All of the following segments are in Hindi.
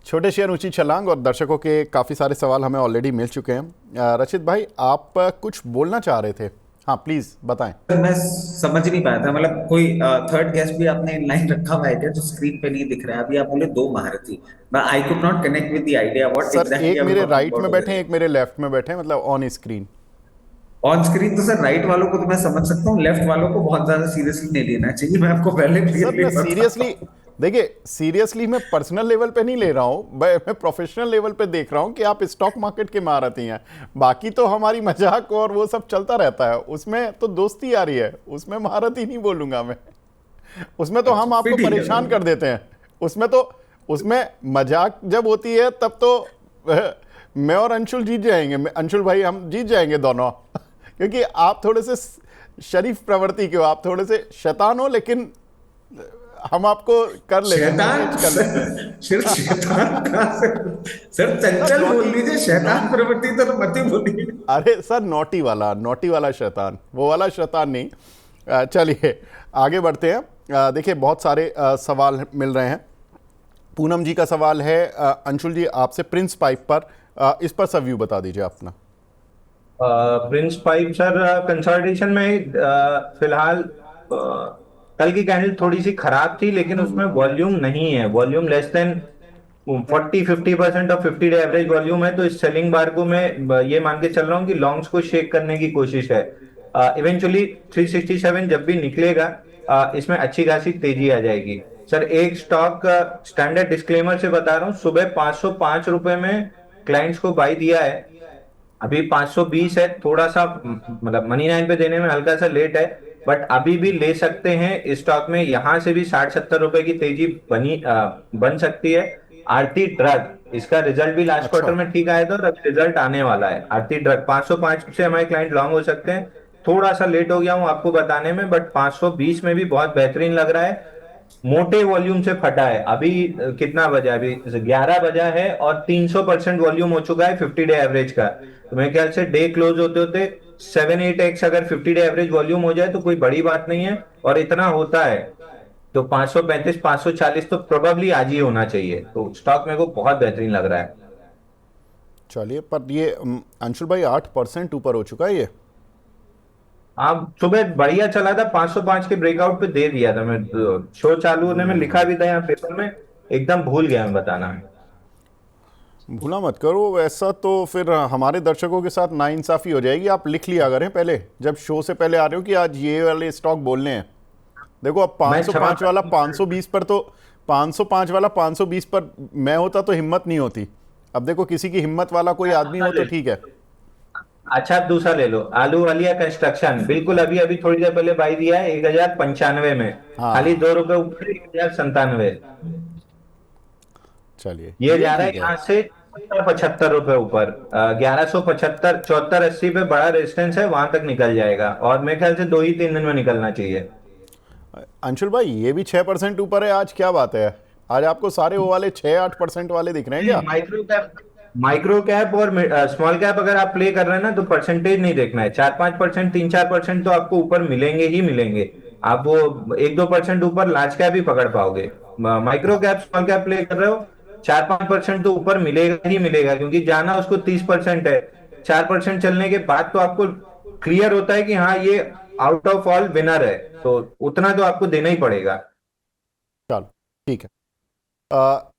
छोटे शेयर ऊंची छलांग और दर्शकों के काफ़ी सारे सवाल हमें ऑलरेडी मिल चुके हैं। रचित भाई, आप कुछ बोलना चाह रहे थे? हाँ, प्लीज़ बताएं। सर मैं समझ नहीं पाया था, मतलब कोई थर्ड गेस्ट भी आपने इन लाइन रखा हुआ है क्या जो स्क्रीन पे नहीं दिख रहा है? अभी आप बोले दो महारथी, मैं I could not connect with the idea what sir, exactly एक आर वी मेरे टॉकिंग राइट अबाउट में ओवर बैठे हैं, एक मेरे लेफ्ट में बैठे हैं, मतलब ऑन स्क्रीन। On screen. तो सर राइट वालों को तो मैं समझ सकता हूँ, लेफ्ट वालों को बहुत ज्यादा सीरियसली नहीं लेना चाहिए, मैं आपको पहले सर क्लियरली मैं बताता सीरियसली, हूँ। देखिए सीरियसली मैं पर्सनल लेवल पे नहीं ले रहा हूँ, मैं प्रोफेशनल लेवल पे देख रहा हूँ कि आप स्टॉक मार्केट के महारथी हैं। बाकी तो हमारी मजाक और वो सब चलता रहता है, उसमें तो दोस्ती आ रही है, उसमें महारथी नहीं बोलूंगा मैं। उसमें तो अच्छा हम फिर आपको ठीक है परेशान सर। कर देते हैं। उसमें तो, उसमें मजाक जब होती है तब तो मैं और अंशुल जीत जाएंगे, अंशुल भाई हम जीत जाएंगे दोनों क्योंकि आप थोड़े से शरीफ प्रवृत्ति के हो, आप थोड़े से शैतान हो, लेकिन हम आपको कर लेते हैं, मैनेज शैतान कर लेते हैं। सर शैतान कहाँ से? सर सर चंचल बोल नोटी, दीजिए, नौ शैतान प्रवृत्ति तो मत ही बोलिए। अरे सर, नोटी वाला शैतान, वो वाला शैतान नहीं। चलिए आगे बढ़ते हैं। देखिए बहुत सारे सवाल मिल रहे हैं। पूनम जी का सवाल है, अंशुल जी आपसे प्रिंस पाइप पर, इस पर सब व्यू बता दीजिए अपना। प्रिंस पाइप सर कंसोलिडेशन में फिलहाल कल की कैंडल थोड़ी सी खराब थी, लेकिन उसमें वॉल्यूम नहीं है। वॉल्यूम लेस देन 40-50% और 50 डे एवरेज वॉल्यूम है। तो इस सेलिंग बार को मैं ये मान के चल रहा हूँ कि लॉन्ग्स को शेक करने की कोशिश है। इवेंचुअली 367 जब भी निकलेगा, इसमें अच्छी खासी तेजी आ जाएगी। सर एक स्टॉक स्टैंडर्ड डिस्क्लेमर से बता रहा हूँ, सुबह 505 रुपए में क्लाइंट्स को बाई दिया है। अभी 520 है, थोड़ा सा मतलब मनी लाइन पे देने में हल्का सा लेट है, बट अभी भी ले सकते हैं इस स्टॉक में। यहां से भी 60-70 रुपए की तेजी बन सकती है। आरती ड्रग, इसका रिजल्ट भी लास्ट अच्छा। क्वार्टर में ठीक आया था और अभी रिजल्ट आने वाला है। आरती ड्रग 505 से हमारे क्लाइंट लॉन्ग हो सकते हैं। थोड़ा सा लेट हो गया हूं आपको बताने में, बट 520 में भी बहुत बेहतरीन लग रहा है। मोटे वॉल्यूम से फटा है। अभी कितना बजा? अभी 11 बजा है और 300% वॉल्यूम हो चुका है 50 डे एवरेज का। तो मेरे ख्याल से डे क्लोज होते होते 7-8x अगर 50 डे एवरेज वॉल्यूम हो जाए तो कोई बड़ी बात नहीं है। और इतना होता है तो 535-540 तो प्रोबेबली आज ही होना चाहिए। तो स्टॉक मेरे को बहुत बेहतरीन लग रहा है। चलिए, पर ये अंशुल भाई 8% ऊपर हो चुका है ये। आप सुबह बढ़िया चला था, 505 के ब्रेकआउट पे दे दिया था मैं। शो चालू होने में लिखा भी था यहाँ पेपर में, एकदम भूल गया मैं बताना। भूला मत करो, वैसा तो फिर हमारे दर्शकों के साथ नाइंसाफ़ी हो जाएगी। आप लिख लिया करें पहले, जब शो से पहले आ रहे हो कि आज ये वाले स्टॉक बोलने हैं। देखो अब मैं क्षमा 505 वाला 520 पर तो, 505 वाला 520 पर मैं होता तो हिम्मत नहीं होती। अब देखो किसी की हिम्मत वाला कोई आदमी दूसरा हो तो ले ठीक है। अच्छा, आप दूसरा ले लो, आलू वालिया कंस्ट्रक्शन। बिल्कुल अभी अभी थोड़ी देर पहले बाई दिया है 1095 में। खाली हाँ, 2 रुपए ऊपर 1097। चलिए ये ये जा रहा है ठीक है। यहाँ से 75 रुपए ऊपर। 1175, 74-80 पे बड़ा रेजिस्टेंस है, वहां तक निकल जाएगा और मेरे ख्याल से 2 ही 3 दिन में निकलना चाहिए। अंशुल भाई ये भी 6% ऊपर है आज, क्या बात है? आज आपको सारे वो वाले 6-8% वाले दिख रहे हैं क्या? माइक्रो कैप और स्मॉल कैप अगर आप प्ले कर रहे हैं ना, तो परसेंटेज नहीं देखना है। 4-5%, 3-4% तो आपको ऊपर मिलेंगे ही मिलेंगे। आप वो 1-2% ऊपर लार्ज कैप ही पकड़ पाओगे। Micro cap small cap play कर रहे हो, 4-5% तो ऊपर मिलेगा ही मिलेगा, क्योंकि जाना उसको 30% है। 4% चलने के बाद तो आपको क्लियर होता है कि हाँ ये आउट ऑफ ऑल विनर है, तो उतना तो आपको देना ही पड़ेगा। चलो ठीक है।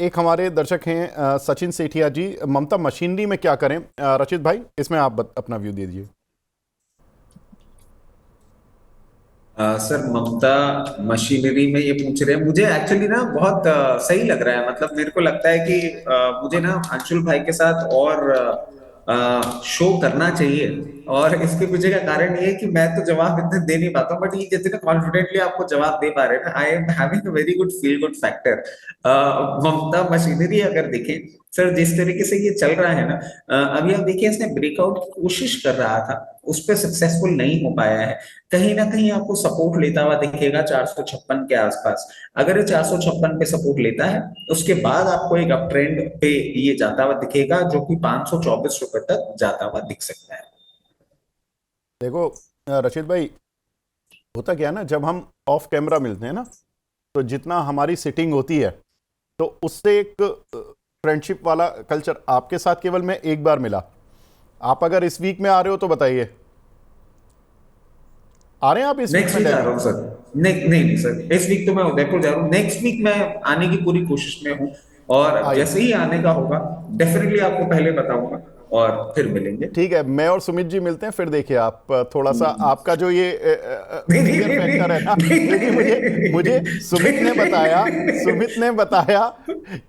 एक हमारे दर्शक हैं सचिन सेठिया जी, ममता मशीनरी में क्या करें? रचित भाई इसमें आप अपना व्यू दे दीजिए। सर ममता मशीनरी में ये पूछ रहे हैं, मुझे एक्चुअली ना बहुत सही लग रहा है। मतलब मेरे को लगता है कि मुझे ना अंशुल भाई के साथ और शो करना चाहिए। और इसके पीछे का कारण ये है कि मैं तो जवाब इतने दे नहीं पाता हूँ, बट ये जितने कॉन्फिडेंटली आपको जवाब दे पा रहे हैं ना, I am having a very good feel good factor. Mamta machinery अगर देखें सर, जिस तरीके से ये चल रहा है ना, अभी आप देखिए इसने ब्रेकआउट की कोशिश कर रहा था, उस पर सक्सेसफुल नहीं हो पाया है। कहीं ना कहीं आपको सपोर्ट लेता हुआ दिखेगा 456 के आसपास। अगर ये 456 पे सपोर्ट लेता है, उसके बाद आपको एक अप ट्रेंड पे ये जाता हुआ दिखेगा, जो कि 524 रुपए तक जाता हुआ दिख सकता है। देखो रचित भाई, होता क्या है ना, जब हम ऑफ कैमरा मिलते हैं ना, तो जितना हमारी सिटिंग होती है, तो उससे एक फ्रेंडशिप वाला कल्चर आपके साथ केवल मैं एक बार मिला। आप अगर इस वीक में आ रहे हो तो बताइए, आ रहे हैं आप इस वीक नेक्स्ट में वीक आ दिल्ली? रहा हूँ सर। नहीं नहीं सर, इस वीक तो मैं उदयपुर जा रहा हूँ, नेक्स्ट वीक मैं आने की पूरी कोशिश में हूँ। और आइए। जैसे ही आने का होगा डेफिनेटली आपको पहले बताऊंगा और फिर मिलेंगे। ठीक है, मैं और सुमित जी मिलते हैं फिर। देखिए आप थोड़ा सा आपका जो ये नहीं नहीं फियर नहीं फैक्टर है ना, नहीं क्योंकि मुझे मुझे सुमित ने बताया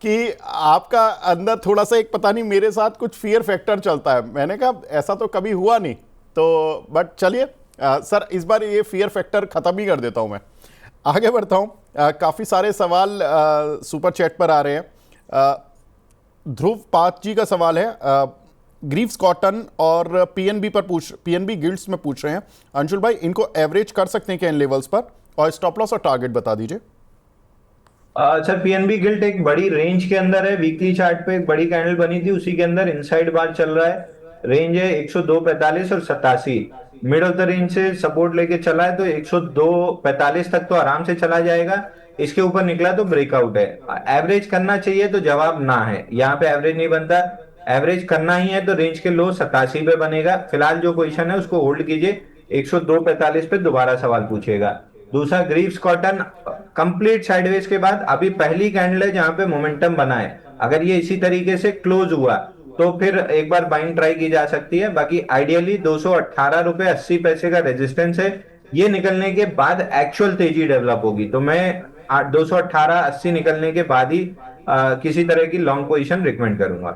कि आपका अंदर थोड़ा सा एक पता नहीं मेरे साथ कुछ फियर फैक्टर चलता है। मैंने कहा ऐसा तो कभी हुआ नहीं, तो बट चलिए सर इस बार ये फियर फैक्टर खत्म ही कर देता हूं। मैं आगे बढ़ता हूं। काफी सारे सवाल सुपर चैट पर आ रहे हैं। ध्रुव पात जी का सवाल है, ग्रीव्स कॉटन और पीएनबी गिल्ड्स में पूछ रहे हैं, अंशुल भाई इनको एवरेज कर सकते हैं क्या इन लेवल्स पर, और स्टॉप लॉस और टारगेट बता दीजिए। सर पीएनबी गिल्ट एक बड़ी रेंज के अंदर है, वीकली चार्ट पे एक बड़ी कैंडल बनी थी, उसी के अंदर इनसाइड बार चल रहा है। रेंज है 102.45 और 87। मिड ऑफ द रेंज से सपोर्ट लेके चला है तो 102.45 तक तो आराम से चला जाएगा। इसके ऊपर निकला तो ब्रेकआउट है। एवरेज करना चाहिए तो जवाब ना है, यहाँ पे एवरेज नहीं बनता। एवरेज करना ही है तो रेंज के लो 87 पे बनेगा। फिलहाल जो पोजीशन है उसको होल्ड कीजिए, 102.45 पे दोबारा सवाल पूछेगा। दूसरा ग्रीव्स कॉटन, कंप्लीट साइडवेज के बाद अभी पहली कैंडल है जहां पे मोमेंटम बना है। अगर ये इसी तरीके से क्लोज हुआ तो फिर एक बार बाइंग ट्राई की जा सकती है। बाकी आइडियली 218 रुपए 80 पैसे का रेजिस्टेंस है, ये निकलने के बाद एक्चुअल तेजी डेवलप होगी। तो मैं 218-80 निकलने के बाद ही किसी तरह की लॉन्ग पोजीशन रिकमेंड करूंगा।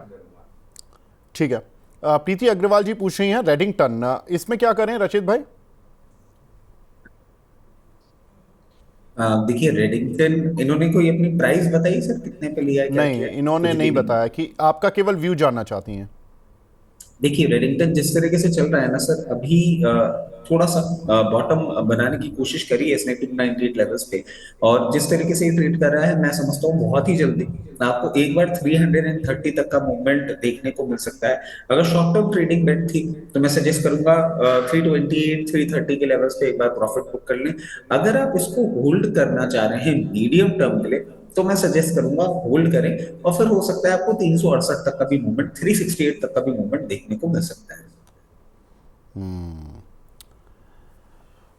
ठीक है। प्रीति अग्रवाल जी पूछ रही हैं रेडिंगटन, इसमें क्या करें रचित भाई? देखिए रेडिंगटन इन्होंने कोई अपनी प्राइस बताई सर, कितने पे लिया है क्या नहीं, किया है? इन्होंने कुछ नहीं भी नहीं। बताया, कि आपका केवल व्यू जानना चाहती हैं। देखिए रेडिंगटन जिस तरीके से चल रहा है ना सर अभी, थोड़ा सा बॉटम बनाने की कोशिश करी है इसने 298 लेवल्स पे। और जिस तरीके से ये ट्रेड कर रहा है मैं समझता हूँ बहुत ही जल्दी आपको एक बार 330 तक का मूवमेंट देखने को मिल सकता है। अगर शॉर्ट टर्म ट्रेडिंग बेट थी तो मैं सजेस्ट करूंगा 328 330 के लेवल्स पे एक बार प्रॉफिट बुक कर लें। अगर आप इसको होल्ड करना चाह रहे हैं मीडियम टर्म के लिए तो मैं सजेस्ट करूंगा होल्ड करें। और फिर हो सकता है आपको 368 तक का भी मूवमेंट, 368 तक का भी मूवमेंट देखने को मिल सकता है।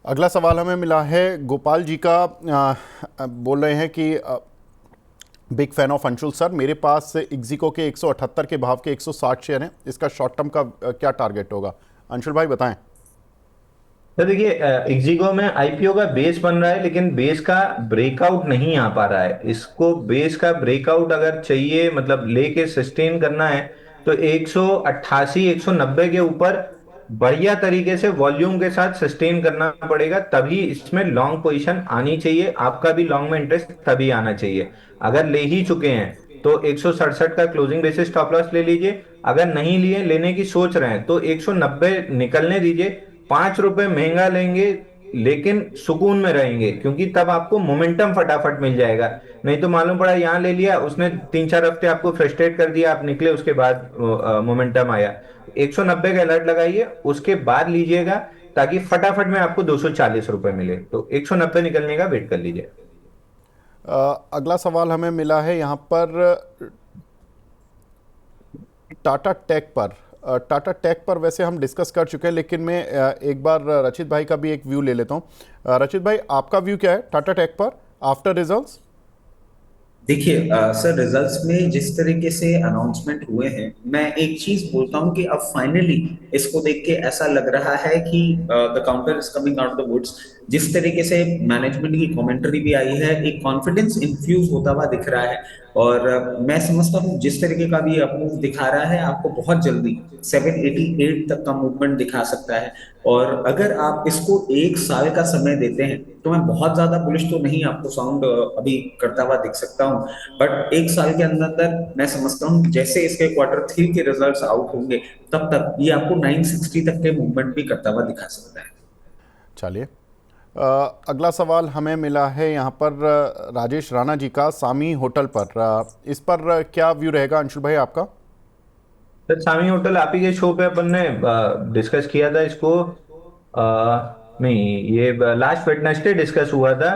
अगला सवाल हमें मिला है गोपाल जी का, बोल रहे हैं कि big fan of Anshul sir, मेरे पास इक्जिको के 178 के भाव के 160 शेयर हैं, इसका शॉर्ट टर्म का क्या टारगेट होगा? अंशुल भाई बताएं। तो देखिए इक्जिको में आईपीओ का बेस बन रहा है लेकिन बेस का ब्रेकआउट नहीं आ पा रहा है। इसको बेस का ब्रेकआउट अगर चाहिए, मतलब लेके सस्टेन करना है, तो 188 190 के ऊपर बढ़िया तरीके से वॉल्यूम के साथ सस्टेन करना पड़ेगा, तभी इसमें लॉन्ग पोजीशन आनी चाहिए। आपका भी लॉन्ग में इंटरेस्ट तभी आना चाहिए। अगर ले ही चुके हैं तो 167 का क्लोजिंग बेसिस स्टॉप लॉस ले लीजिए। अगर नहीं लिए, लेने की सोच रहे हैं तो 190 निकलने दीजिए। 5 रुपए महंगा लेंगे लेकिन सुकून में रहेंगे, क्योंकि तब आपको मोमेंटम फटाफट मिल जाएगा। नहीं तो मालूम पड़ा यहाँ ले लिया उसने, 3-4 हफ्ते आपको फ्रस्ट्रेट कर दिया, आप निकले उसके बाद मोमेंटम आया। 190 का अलर्ट लगाइए, उसके बाद लीजिएगा, ताकि फटाफट में आपको 240 रुपए मिले। तो 190 निकलने का वेट कर लीजिए। अगला सवाल हमें मिला है यहाँ पर टाटा टेक पर। टाटा टेक पर वैसे हम डिस्कस कर चुके हैं, लेकिन मैं एक बार रचित भाई का भी एक व्यू ले लेता हूँ। रचित भाई आपका व्यू क्या है टाटा टेक पर आफ्टर रिजल्ट्स? देखिए सर रिजल्ट्स में जिस तरीके से अनाउंसमेंट हुए हैं, मैं एक चीज बोलता हूं कि अब फाइनली इसको देख के ऐसा लग रहा है कि the counter is coming out the woods. जिस तरीके से मैनेजमेंट की कमेंट्री भी आई है, एक कॉन्फिडेंस इन्फ्यूज होता हुआ दिख रहा है। और मैं समझता हूँ जिस तरीके का भी अप मूव दिखा रहा है आपको बहुत जल्दी 788 तक का मूवमेंट दिखा सकता है। और अगर आप इसको एक साल का समय देते हैं तो मैं बहुत ज्यादा बुलिश तो नहीं आपको साउंड अभी करता हुआ दिख सकता हूँ, बट एक साल के अंदर अंदर मैं समझता हूँ जैसे इसके क्वार्टर 3 के रिजल्ट्स आउट होंगे तब तक ये आपको 960 तक के मूवमेंट भी करता हुआ दिखा सकता है। चलिए, अगला सवाल हमें मिला है यहाँ पर राजेश राणा जी का सामी होटल पर। इस पर क्या व्यू रहेगा अंशुल भाई आपका? सर सामी होटल आप ही के शो पे अपन ने डिस्कस किया था इसको। नहीं, ये लास्ट वेडनेसडे डिस्कस हुआ था।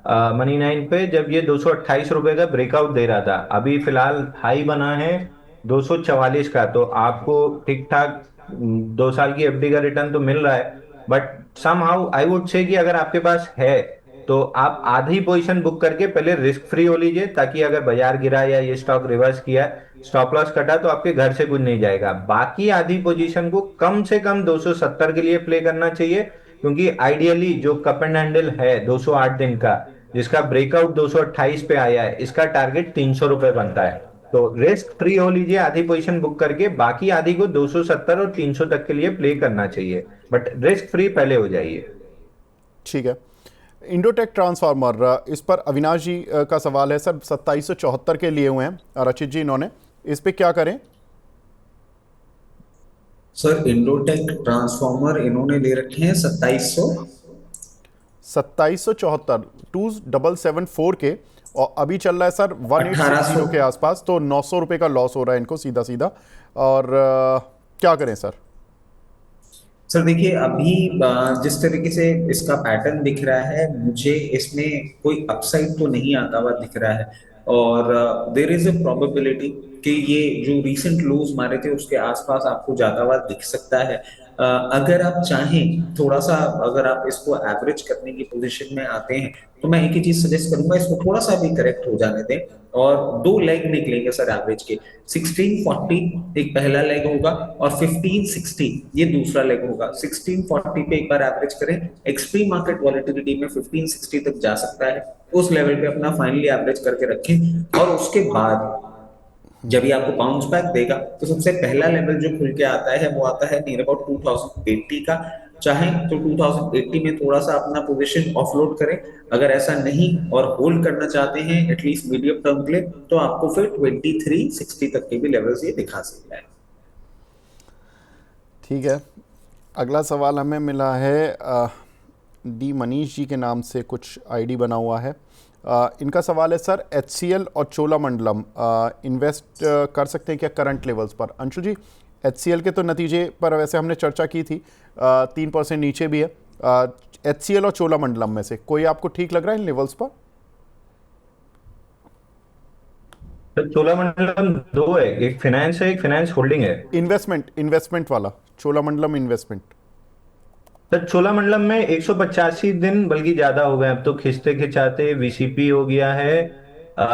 मनी 9 पे, जब ये 228 रुपए का ब्रेकआउट दे रहा था। अभी फिलहाल हाई बना है 244 का, तो आपको ठीक ठाक 2 साल की एफडी का रिटर्न तो मिल रहा है। But somehow I would say कि अगर आपके पास है तो आप आधी पोजीशन बुक करके पहले रिस्क फ्री हो लीजिए, ताकि अगर बाजार गिरा या ये स्टॉक रिवर्स किया, स्टॉप लॉस कटा, तो आपके घर से कुछ नहीं जाएगा। बाकी आधी पोजीशन को कम से कम 270 के लिए प्ले करना चाहिए, क्योंकि आइडियली जो कप एंड हैंडल है 208 दिन का, जिसका ब्रेकआउट 228 पे आया है, इसका टारगेट 300 रुपए बनता है। तो रिस्क फ्री हो लीजिए आधी पोजीशन बुक करके, बाकी आधी को 270 और 300 तक के लिए प्ले करना चाहिए, बट रिस्क फ्री पहले हो जाइए। ठीक है। इंडोटेक ट्रांसफार्मर, इस पर अविनाश जी का सवाल है सर, 2774 के लिए हुए हैं रचित जी इन्होंने, इस पे क्या करें? सर इंडोटेक ट्रांसफॉर्मर इन्होंने ले रखे हैं 2774 2774 के, और अभी चल रहा है सर 1860 1800 के आसपास, तो 900 रुपए का लॉस हो रहा है इनको सीधा सीधा। और क्या करें सर? सर देखिए अभी जिस तरीके से इसका पैटर्न दिख रहा है, मुझे इसमें कोई अपसाइड तो नहीं आता हुआ दिख रहा है, और देर इज अ प्रोबेबिलिटी कि ये जो रीसेंट लोज मारे थे उसके आसपास आपको जाता हुआ दिख सकता है। अगर आप चाहें थोड़ा सा, अगर आप इसको एवरेज करने की पोजीशन में आते हैं, तो मैं एक ही चीज सजेस्ट करूंगा, इसको थोड़ा सा भी करेक्ट हो जाने दें, और दो लेग निकलेंगे सर एवरेज के। 1640 एक पहला लेग होगा, और 1560 ये दूसरा लेग होगा। 1640 पे एक बार एवरेज करें, एक्सट्रीम मार्केट वॉलेटिलिटी में 1560 तक जा सकता है, उस लेवल पे अपना फाइनली एवरेज करके रखें। और उसके बाद जब ये आपको बाउंस बैक देगा, तो सबसे पहला लेवल जो खुल के आता है वो आता है नियर अबाउट 2080 का। चाहे तो 2080 में थोड़ा सा अपना पोजीशन ऑफलोड करें, अगर ऐसा नहीं और होल्ड करना चाहते हैं एटलीस्ट मीडियम टर्म के लिए, तो आपको फिर 2360 तक के भी लेवल्स ये दिखा सकता है। ठीक है। अगला सवाल हमें मिला है डी मनीष जी के नाम से, कुछ आईडी बना हुआ है। इनका सवाल है सर, HCL और चोलामंडलम इन्वेस्ट कर सकते हैं क्या करंट लेवल्स पर? अंशुल जी, HCL के तो नतीजे पर वैसे हमने चर्चा की थी, 3% नीचे भी है। HCL और चोलामंडलम में से कोई आपको ठीक लग रहा है इन लेवल्स पर? तो चोलामंडलम दो है, एक फाइनेंस है, एक फाइनेंस होल्डिंग है। इन्वेस्टमेंट वाला चोलामंडलम इन्वेस्टमेंट। तो चोलामंडलम में 185 दिन बल्कि ज्यादा हो गए, अब तो खिंचते खिंचाते वीसीपी हो गया है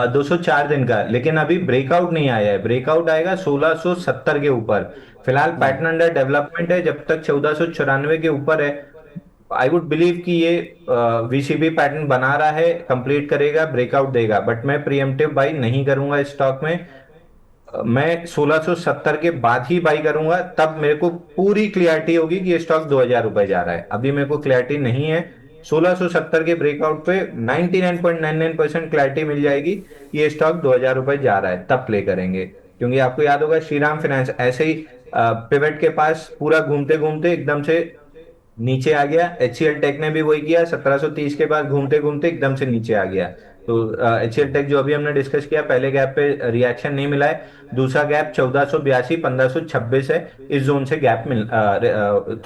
204 दिन का, लेकिन अभी ब्रेकआउट नहीं आया है। ब्रेकआउट आएगा 1670 के ऊपर। फिलहाल पैटर्न अंडर डेवलपमेंट है, जब तक 1494 के ऊपर है आई वुड बिलीव कि ये वीसीपी पैटर्न बना रहा है, कंप्लीट करेगा, ब्रेकआउट देगा, बट मैं प्रीएम्प्टिव बाई नहीं करूंगा इस स्टॉक में। मैं 1670 के बाद ही बाई करूंगा, तब मेरे को पूरी क्लियरिटी होगी कि ये स्टॉक 2000 रुपए जा रहा है। अभी मेरे को क्लियरिटी नहीं है। 1670 के ब्रेकआउट पे 99.99% क्लियरिटी मिल जाएगी कि ये स्टॉक 2000 रुपए जा रहा है, तब प्ले करेंगे। क्योंकि आपको याद होगा श्रीराम फाइनेंस ऐसे ही पिवट के पास पूरा घूमते घूमते एकदम से नीचे आ गया। HCL टेक ने भी वही किया, 1730 के बाद घूमते घूमते एकदम से नीचे आ गया। तो HCL टेक जो अभी हमने डिस्कस किया, पहले गैप पे रिएक्शन नहीं मिला है, दूसरा गैप 1482 1526 है, इस जोन से गैप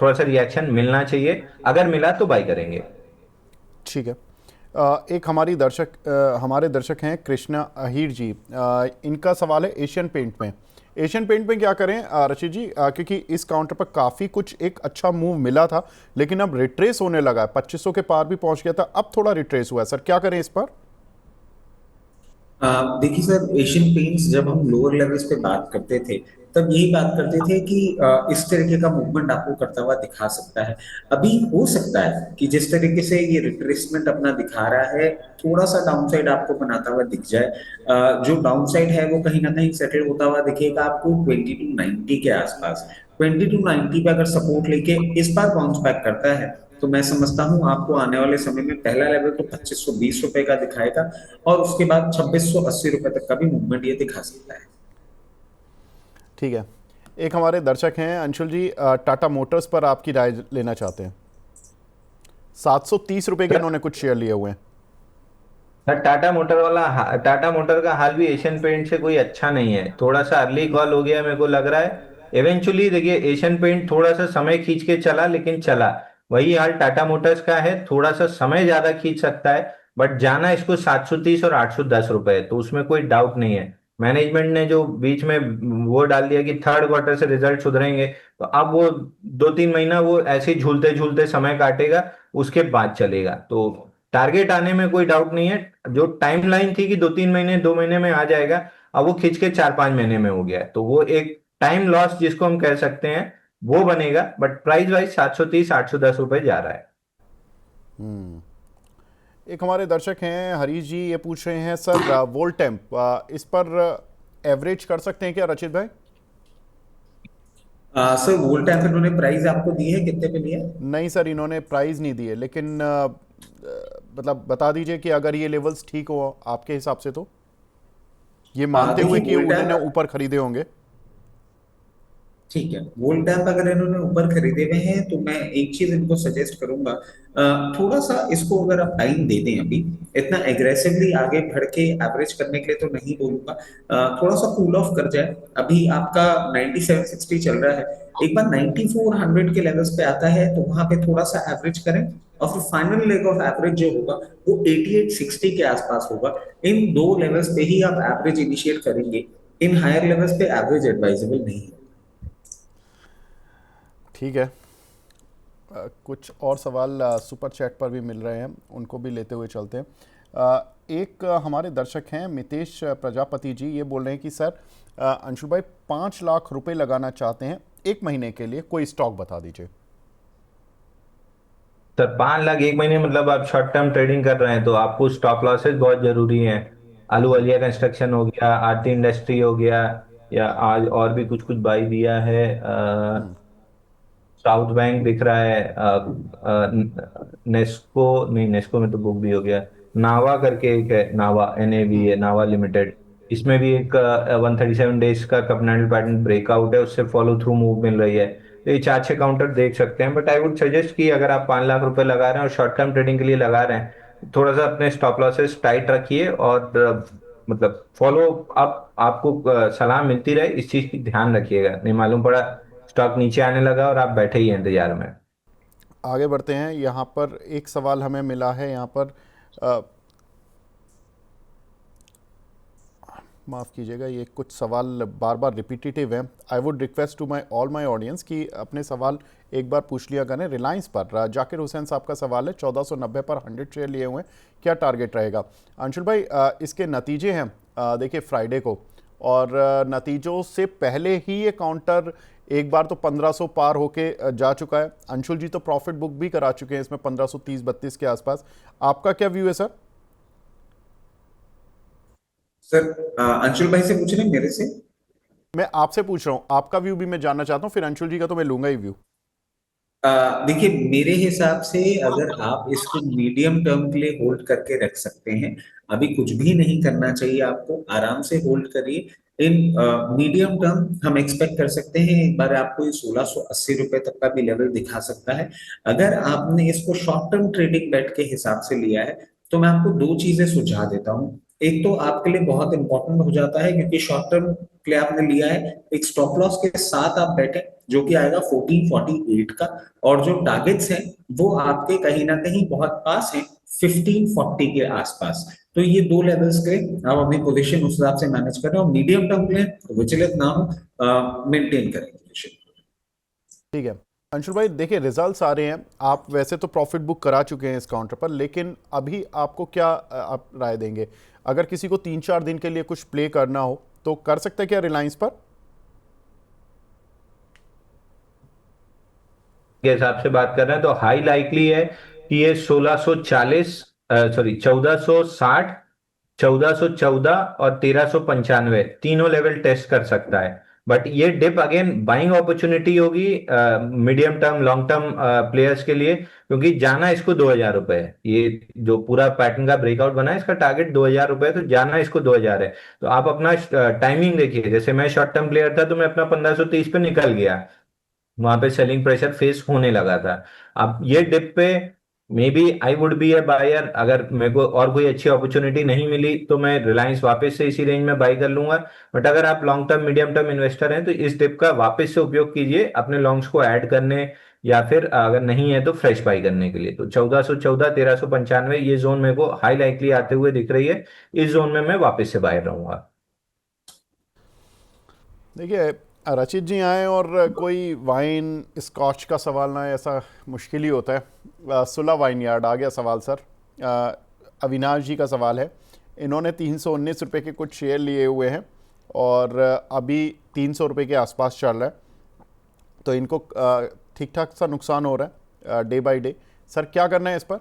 थोड़ा सा रिएक्शन मिलना चाहिए, अगर मिला तो बाई करेंगे। ठीक है। एक हमारे दर्शक हैं कृष्णा अहीर जी, इनका सवाल है एशियन पेंट में। एशियन पेंट में क्या करें रचित जी, क्योंकि इस काउंटर पर काफ़ी कुछ एक अच्छा मूव मिला था, लेकिन अब रिट्रेस होने लगा है, 2500 के पार भी पहुंच गया था, अब थोड़ा रिट्रेस हुआ है सर, क्या करें इस पर? देखिए सर, एशियन पेंट्स जब हम लोअर लेवल्स पे बात करते थे, तब यही बात करते थे कि इस तरीके का मूवमेंट आपको करता हुआ दिखा सकता है। अभी हो सकता है कि जिस तरीके से ये रिट्रेसमेंट अपना दिखा रहा है, थोड़ा सा डाउनसाइड आपको बनाता हुआ दिख जाए। जो डाउनसाइड है वो कहीं ना कहीं सेटल होता हुआ दिखेगा आपको 2290 के आसपास। 2290 पे अगर सपोर्ट लेके इस बार बाउंस बैक करता है, तो मैं समझता हूं आपको आने वाले समय में पहला लेवल तो 2520 रुपए का दिखाएगा, और उसके बाद 2680 रुपए तक का भी मूवमेंट ये दिखा सकता है। ठीक है। एक हमारे दर्शक हैं अंशुल जी, टाटा मोटर्स पर आपकी राय लेना चाहते हैं। 730 रुपए के इन्होंने कुछ शेयर लिए हुए हैं। टाटा मोटर का हाल भी एशियन पेंट से कोई अच्छा नहीं है, थोड़ा सा अर्ली कॉल हो गया मेरे को लग रहा है। इवेंचुअली देखिए एशियन पेंट थोड़ा सा समय खींच के चला, लेकिन चला। वही हाल टाटा मोटर्स का है, थोड़ा सा समय ज्यादा खींच सकता है, बट जाना इसको 730 और 810 रुपए, तो उसमें कोई डाउट नहीं है। मैनेजमेंट ने जो बीच में वो डाल दिया कि थर्ड क्वार्टर से रिजल्ट सुधरेंगे, तो अब वो 2-3 महीना वो ऐसे ही झूलते झूलते समय काटेगा, उसके बाद चलेगा। तो टारगेट आने में कोई डाउट नहीं है। जो टाइमलाइन थी कि 2-3 महीने 2 महीने में आ जाएगा, अब वो खिंच के 4-5 महीने में हो गया है, तो वो एक टाइम लॉस जिसको हम कह सकते हैं वो बनेगा। बट प्राइस वाइज 730-810 रुपए जा रहा है। एक हमारे दर्शक हैं हरीश जी, ये पूछ रहे हैं सर वोल्टेम्प इस पर एवरेज कर सकते हैं क्या रचित भाई? सर वोल्टा पे उन्होंने प्राइस आपको दी है, कितने पे लिया है? नहीं सर, इन्होंने प्राइस नहीं दिए, लेकिन मतलब बता दीजिए कि अगर ये लेवल्स ठीक हो आपके हिसाब से, तो ये मानते हुए देखिए कि वोल्टा, उन्होंने ऊपर खरीदे होंगे। ठीक है, वोल्टा अगर इन्होंने ऊपर खरीदे हुए हैं तो मैं एक चीज इनको सजेस्ट करूंगा, थोड़ा सा इसको अगर आप टाइम दे दें, अभी इतना एग्रेसिवली आगे बढ़ के एवरेज करने के लिए तो नहीं बोलूंगा, थोड़ा सा कूल ऑफ कर जाए। अभी आपका 9760 चल रहा है, एक बार 9400 के लेवल्स पे आता है तो वहां पे थोड़ा सा एवरेज करें, और फिर फाइनल लेग ऑफ एवरेज जो होगा वो 8860 के आसपास होगा। इन दो लेवल्स पे ही आप एवरेज इनिशिएट करेंगे, इन हायर लेवल्स पे एवरेज एडवाइजेबल नहीं है। ठीक है। कुछ और सवाल सुपर चैट पर भी मिल रहे हैं, उनको भी लेते हुए चलते हैं। एक हमारे दर्शक हैं मितेश प्रजापति जी, ये बोल रहे हैं कि सर अंशु भाई 5 लाख रुपए लगाना चाहते हैं 1 महीने के लिए, कोई स्टॉक बता दीजिए। सर 5 लाख 1 महीने मतलब आप शॉर्ट टर्म ट्रेडिंग कर रहे हैं, तो आपको स्टॉप लॉसेस बहुत जरूरी हैं। आलू वालिया कंस्ट्रक्शन हो गया, आरती इंडस्ट्री हो गया, या आज और भी कुछ कुछ बाई दिया है। साउथ बैंक दिख रहा है, नेस्को, नहीं नेस्को में तो बुक भी हो गया। नावा करके एक है, नावा NAV है, नावा लिमिटेड। इसमें भी एक 137 डेज का कपनल पैटर्न ब्रेकआउट है, उससे फॉलो थ्रू मूव मिल रही है। तो ये 4-6 काउंटर देख सकते हैं। बट आई वुड सजेस्ट कि अगर आप 5 लाख रुपए लगा रहे हैं और शॉर्ट टर्म ट्रेडिंग के लिए लगा रहे हैं, थोड़ा सा अपने स्टॉप लॉसेस टाइट रखिए, और मतलब फॉलो अप आपको सलाह मिलती रहे, इस चीज की ध्यान रखिएगा। नहीं मालूम पड़ा स्टॉक नीचे आने लगा और आप बैठे ही हैं इंतजार में। आगे बढ़ते हैं। यहाँ पर एक सवाल हमें मिला है, यहाँ पर अ, माफ़ कीजिएगा, ये कुछ सवाल बार बार रिपीटेटिव हैं। I would request to my all my audience कि अपने सवाल एक बार पूछ लिया करें। रिलायंस पर जाकिर हुसैन साहब का सवाल है, 1490 पर 100 शेयर लिए हुए हैं, क्या टारगेट रहेगा? अंशुल भाई इसके नतीजे हैं देखिए फ्राइडे को, और नतीजों से पहले ही ये काउंटर एक बार तो 1500 पार होके जा चुका है। अंशुल जी तो प्रॉफिट बुक भी करा चुके हैं इसमें 1530-32 के आसपास। आपका क्या व्यू है सर? सर अंशुल भाई से पूछ रहे हैं मेरे से? मैं आपसे पूछ रहा हूं, आपका व्यू भी मैं जानना चाहता हूं, फिर अंशुल जी का तो मैं लूंगा ही व्यू। देखिए मेरे हिसाब से अगर आप इसको मीडियम टर्म के लिए होल्ड करके रख सकते हैं, अभी कुछ भी नहीं करना चाहिए आपको, आराम से होल्ड करिए। इन मीडियम टर्म हम एक्सपेक्ट कर सकते हैं एक बार आपको ये 1680 रुपए तक का भी लेवल दिखा सकता है। अगर आपने इसको शॉर्ट टर्म ट्रेडिंग बेट के हिसाब से लिया है तो मैं आपको दो चीजें सुझा देता हूँ। एक तो आपके लिए बहुत इंपॉर्टेंट हो जाता है, क्योंकि शॉर्ट टर्म के लिए आपने लिया है, एक स्टॉप लॉस के साथ आप बैठे जो कि आएगा 1448 का, और जो टारगेट्स हैं वो आपके कहीं ना कहीं बहुत पास हैं, 1540 के आसपास। तो ये दो लेवल्स के आप अपनी पोजीशन उस हिसाब से मैनेज कर रहे हो, मीडियम टर्म के लिए तो विचलित ना हो, मेंटेन करें पोजीशन। ठीक है अंशुल भाई, देखिए रिजल्ट्स आ रहे हैं, आप वैसे तो प्रॉफिट बुक करा चुके हैं इस काउंटर पर, लेकिन अभी आपको क्या आप राय देंगे? अगर किसी को 3-4 दिन के लिए कुछ प्ले करना हो तो कर सकता है क्या रिलायंस पर? के हिसाब से बात कर रहे हैं तो हाई लाइकली है कि ये 1640, सॉरी 1460, 1414 और 1395 तीनों लेवल टेस्ट कर सकता है। बट ये डिप अगेन बाइंग अपॉर्चुनिटी होगी medium term long term players के लिए, क्योंकि जाना इसको 2000 रुपए है। ये जो पूरा पैटर्न का ब्रेकआउट बना है, इसका टारगेट 2000 रुपए है, तो जाना इसको 2000 है। तो आप अपना टाइमिंग देखिए, जैसे मैं शॉर्ट टर्म प्लेयर था तो मैं अपना 1530 पे निकल गया, वहां पे सेलिंग प्रेशर फेस होने लगा था। अब ये डिप पे maybe I would be a buyer, अगर मेरे को और कोई अच्छी अपॉर्चुनिटी नहीं मिली तो मैं रिलायंस वापस से इसी रेंज में बाई कर लूंगा। बट अगर आप long term medium term investor हैं तो इस डिप का वापस से उपयोग कीजिए अपने लॉन्ग्स को ऐड करने या फिर अगर नहीं है तो फ्रेश बाई करने के लिए। तो 1414, 1395 ये जोन मेरे को हाई लाइकली आते हुए दिख रही है। इस जोन में मैं वापस से बाहर रहूंगा। देखिए, रचित जी आए और कोई वाइन स्कॉच का सवाल ना है, ऐसा मुश्किल ही होता है। सुला वाइन यार्ड आ गया सवाल सर। अविनाश जी का सवाल है। इन्होंने 319 रुपये के कुछ शेयर लिए हुए हैं और अभी 300 रुपये के आसपास चल रहा है, तो इनको ठीक ठाक सा नुकसान हो रहा है डे बाय डे। सर क्या करना है इस पर?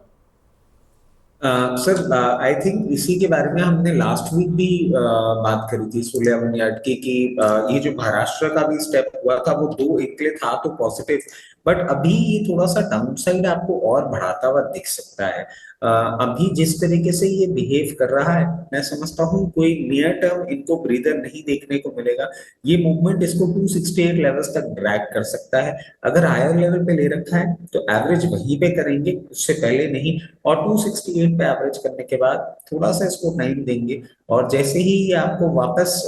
सर आई थिंक इसी के बारे में हमने लास्ट वीक भी बात करी थी सोलियावन यार्ड की कि ये जो महाराष्ट्र का भी स्टेप हुआ था वो दो एक के लिए था तो पॉजिटिव, बट अभी ये थोड़ा सा डाउनसाइड आपको और बढ़ाता हुआ दिख सकता है। अभी जिस तरीके से ये बिहेव कर रहा है मैं समझता हूँ कोई नियर टर्म इनको ब्रीदर नहीं देखने को मिलेगा। ये मूवमेंट इसको 268 लेवल्स तक ड्रैग कर सकता है। अगर हायर लेवल पे ले रखा है तो एवरेज वहीं पे करेंगे, उससे पहले नहीं। और 268 पे एवरेज करने के बाद थोड़ा सा इसको टाइम देंगे और जैसे ही ये आपको वापस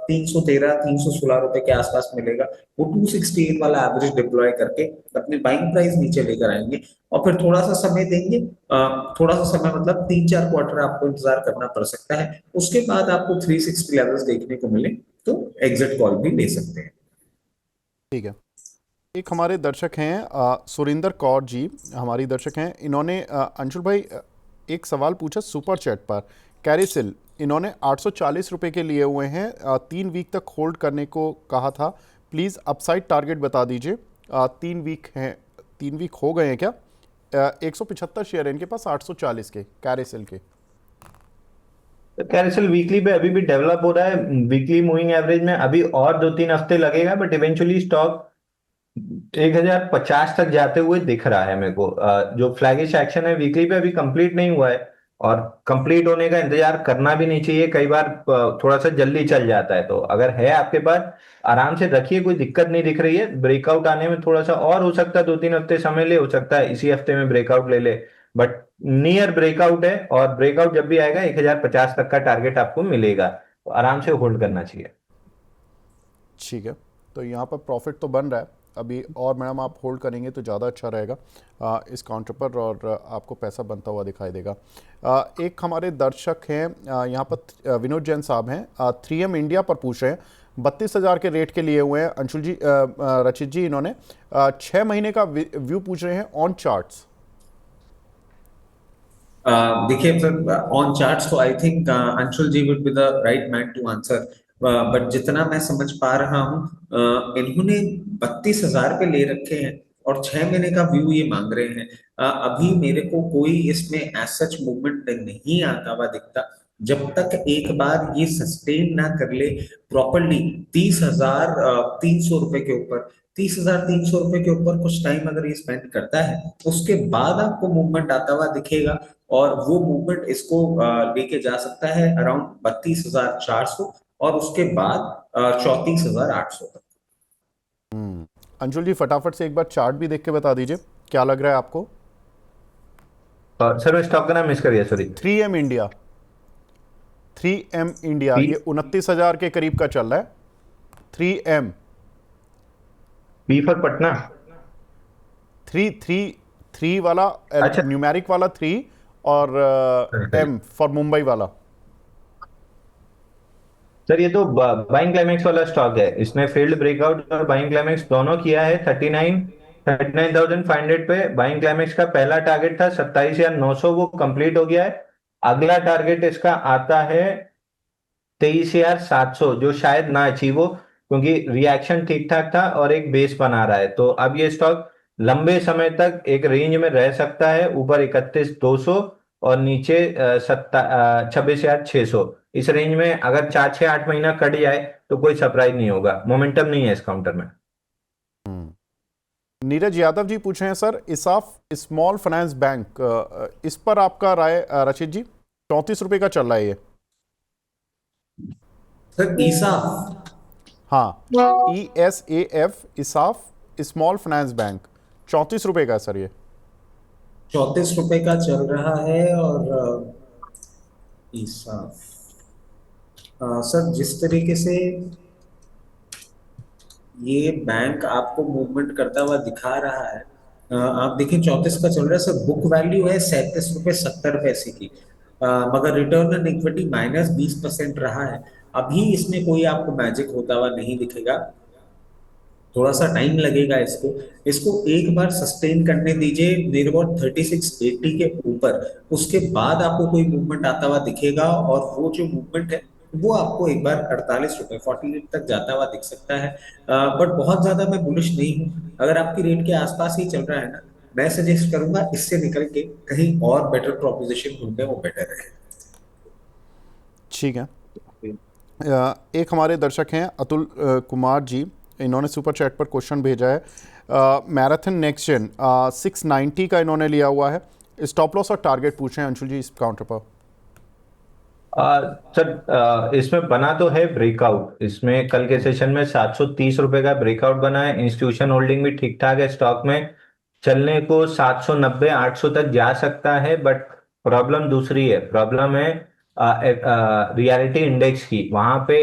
313 316 रुपए के आसपास मिलेगा वो 268 वाला एवरेज डिप्लॉय करके अपनी बाइंग प्राइस नीचे लेकर आएंगे और फिर थोड़ा सा समय देंगे। थोड़ा सा समय मतलब 3-4 क्वार्टर आपको इंतजार करना पड़ सकता है, उसके बाद आपको 360 लेवल्स देखने को मिले तो एग्जिट कॉल भी ले सकते हैं। ठीक है। एक हमारे दर्शक हैं सुरिंदर कौर जी, हमारी दर्शक हैं। इन्होंने अंशुल भाई एक सवाल पूछा सुपर चैट पर। कैरिसिल इन्होंने 840 रुपये के लिए हुए हैं, 3 वीक तक होल्ड करने को कहा था। प्लीज़ अपसाइड टारगेट बता दीजिए। 3 वीक हैं, 3 वीक हो गए हैं क्या? 175 शेयर है इनके पास 840 के कैरिसिल के। कैरोसेल वीकली पे अभी भी डेवलप हो रहा है। वीकली मूविंग एवरेज में अभी और 2-3 हफ्ते लगेगा, बट इवेंचुअली स्टॉक 1050 तक जाते हुए दिख रहा है मेरे को। जो फ्लैगिश एक्शन है वीकली पे अभी कंप्लीट नहीं हुआ है और कंप्लीट होने का इंतजार करना भी नहीं चाहिए। कई बार थोड़ा सा जल्दी चल जाता है, तो अगर है आपके पास आराम से रखिए, कोई दिक्कत नहीं दिख रही है। ब्रेकआउट आने में थोड़ा सा और हो सकता है, 2-3 हफ्ते समय ले, हो सकता है इसी हफ्ते में ब्रेकआउट ले ले, बट नियर ब्रेकआउट है। और ब्रेकआउट जब भी आएगा 1050 तक का टारगेट आपको मिलेगा, तो आराम से होल्ड करना चाहिए। ठीक है, तो यहाँ पर प्रॉफिट तो बन रहा है अभी, और मैडम आप होल्ड करेंगे तो ज़्यादा अच्छा रहेगा इस काउंटर पर, और आपको पैसा बनता हुआ दिखाई देगा। एक हमारे दर्शक हैं यहाँ पर विनोद जैन साहब हैं, 3M इंडिया पर पूछ रहे हैं। 32,000 के रेट के लिए हुए हैं अंशुल जी, रचित जी। इन्होंने 6 महीने का व्यू पूछ रहे हैं ऑन चार्ट्स। देखिए सर ऑन चार्ट्स तो I think Anshul ji would be the right man to answer, but जितना मैं समझ पा रहा हूँ इन्होंने 32,000 पे ले रखे हैं और 6 महीने का व्यू ये मांग रहे हैं। अभी मेरे को कोई इसमें एज सच मूवमेंट नहीं आता हुआ दिखता जब तक एक बार ये सस्टेन ना कर ले प्रॉपरली 30,300 रुपए के ऊपर। 30,300 रुपए के ऊपर कुछ टाइम अगर ये स्पेंड करता है उसके बाद आपको मूवमेंट आता हुआ दिखेगा और वो मूवमेंट इसको लेके जा सकता है अराउंड 32,400 और उसके बाद 34,800 तक। अंशुल जी फटाफट से एक बार चार्ट भी देख के बता दीजिए क्या लग रहा है आपको। सर मैं स्टॉक का नाम मिस कर गया, sorry. 3M India, 3M India P ये 29,000 के करीब का चल रहा है। 3M, P for Patna. Three three three वाला, अच्छा, न्यूमेरिक वाला 3 और सही। M फॉर मुंबई वाला। सर ये तो बाइंग क्लाइमेक्स वाला स्टॉक है, इसने फील्ड ब्रेकआउट और बाइंग क्लाइमेक्स दोनों किया है। 39,500 पे बाइंग क्लाइमेक्स का पहला टारगेट था 27,900, वो कंप्लीट हो गया है। अगला टारगेट इसका आता है 23,700, जो शायद ना अचीव हो, क्योंकि रिएक्शन ठीक ठाक था और एक बेस बना रहा है। तो अब ये स्टॉक लंबे समय तक एक रेंज में रह सकता है, ऊपर 31,200 और नीचे 26,600। इस रेंज में अगर 4-6-8 महीना कट जाए तो कोई सरप्राइज नहीं होगा। मोमेंटम नहीं है इस काउंटर में। नीरज यादव जी पूछ रहे हैं सर, इसाफ स्मॉल फाइनेंस बैंक, इस पर आपका राय रचित जी। 34 रुपए का चल रहा है ये। सर ईसा हाँ, ESAF इसाफ स्मॉल फाइनेंस बैंक 34 रुपए का है सर ये। 34 रुपए का चल रहा है और ईसा सर जिस तरीके से ये बैंक आपको मूवमेंट करता हुआ दिखा रहा है आप देखें 34 का चल रहा है सर, बुक वैल्यू है 37 रुपए 70 पैसे की, मगर रिटर्न ऑन इक्विटी -20% रहा है। अभी इसमें कोई आपको मैजिक होता हुआ नहीं दिखेगा, थोड़ा सा टाइम लगेगा इसको। इसको एक बार सस्टेन करने दीजिए नियर अबाउट 3680 के ऊपर, उसके बाद आपको कोई मूवमेंट आता हुआ दिखेगा, और वो जो मूवमेंट है वो आपको एक बार 48 रुपए 48 तक जाता हुआ दिख सकता है। बट बहुत ज्यादा मैं बुलिश नहीं हूँ, अगर आपकी रेट के आसपास ही चल रहा है ना, मैं सजेस्ट करूंगा इससे निकल के कहीं और बेटर प्रोपोजिशन ढूंढे, वो बेटर है। ठीक है। एक हमारे दर्शक हैं अतुल कुमार जी, इन्होंने सुपर चैट पर क्वेश्चन भेजा है। मैराथन नेक्स्ट जेन 690 का इन्होंने लिया हुआ है, स्टॉप लॉस और टारगेट पूछ रहे हैं अंशुल जी इस काउंटर पर। सर इसमें बना तो है ब्रेकआउट, इसमें कल के सेशन में 730 रुपए का ब्रेकआउट बना है। इंस्टीट्यूशन होल्डिंग भी ठीक ठाक है स्टॉक में, चलने को 790 800 तक जा सकता है। बट प्रॉब्लम दूसरी है, प्रॉब्लम है रियलिटी इंडेक्स की। वहां पे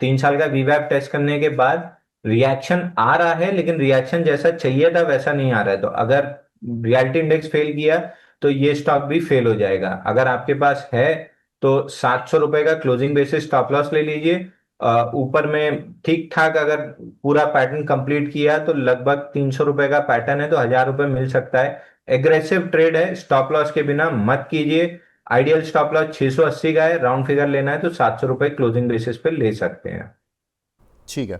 3 साल का वीवैप टेस्ट करने के बाद रिएक्शन आ रहा है, लेकिन रिएक्शन जैसा चाहिए था वैसा नहीं आ रहा है। तो अगर रियलिटी इंडेक्स फेल किया तो ये स्टॉक भी फेल हो जाएगा। अगर आपके पास है तो 700 रुपए का क्लोजिंग बेसिस स्टॉप लॉस ले लीजिए। ऊपर में ठीक ठाक अगर पूरा पैटर्न कंप्लीट किया तो लगभग 300 रुपए का पैटर्न है, तो 1000 रुपए मिल सकता है। एग्रेसिव ट्रेड है, स्टॉप लॉस के बिना मत कीजिए। आइडियल स्टॉप लॉस 680 का है, राउंड फिगर लेना है तो 700 रुपए क्लोजिंग बेसिस पे ले सकते हैं। ठीक है।